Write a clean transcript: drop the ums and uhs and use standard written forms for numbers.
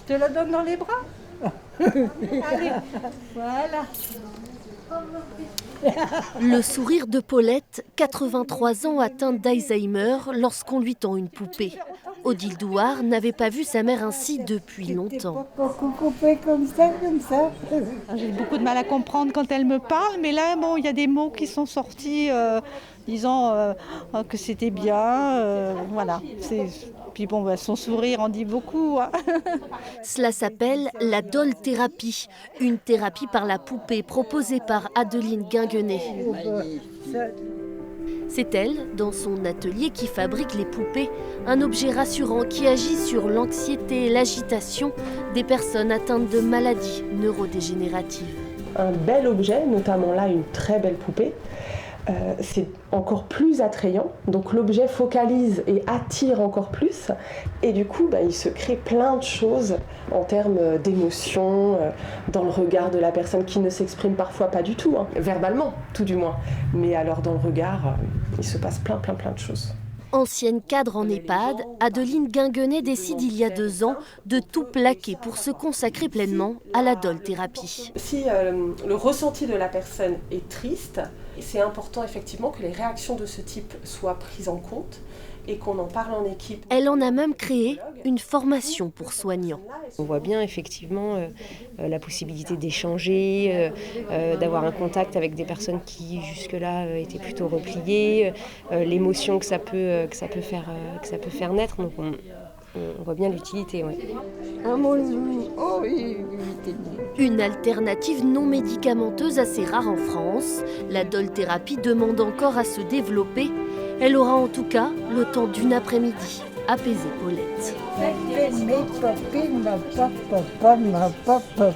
te la donne dans les bras. Allez, voilà. Le sourire de Paulette, 83 ans, atteinte d'Alzheimer, lorsqu'on lui tend une poupée. Odile Douard n'avait pas vu sa mère ainsi depuis longtemps. Pas beaucoup coupé comme ça, comme ça. J'ai beaucoup de mal à comprendre quand elle me parle, mais là, bon, il y a des mots qui sont sortis disant que c'était bien. Voilà. Puis bon, son sourire en dit beaucoup. Hein. Cela s'appelle la doll-thérapie, une thérapie par la poupée proposée par Adeline Guinguenet. C'est elle, dans son atelier, qui fabrique les poupées, un objet rassurant qui agit sur l'anxiété et l'agitation des personnes atteintes de maladies neurodégénératives. Un bel objet, notamment là une très belle poupée, c'est encore plus attrayant, donc l'objet focalise et attire encore plus, et du coup il se crée plein de choses en termes d'émotions, dans le regard de la personne qui ne s'exprime parfois pas du tout, verbalement tout du moins, mais alors dans le regard, il se passe plein de choses. Ancienne cadre en EHPAD, Adeline Guinguenet décide il y a 2 ans de tout plaquer pour se consacrer pleinement à la doll-thérapie. Si le ressenti de la personne est triste, c'est important effectivement que les réactions de ce type soient prises en compte et qu'on en parle en équipe. Elle en a même créé une formation pour soignants. On voit bien effectivement la possibilité d'échanger, d'avoir un contact avec des personnes qui jusque-là étaient plutôt repliées, l'émotion que ça peut faire naître. Donc on voit bien l'utilité. Ouais. Une alternative non médicamenteuse assez rare en France. La doll-thérapie demande encore à se développer. Elle aura en tout cas le temps d'une après-midi apaiser Paulette. Ma papa,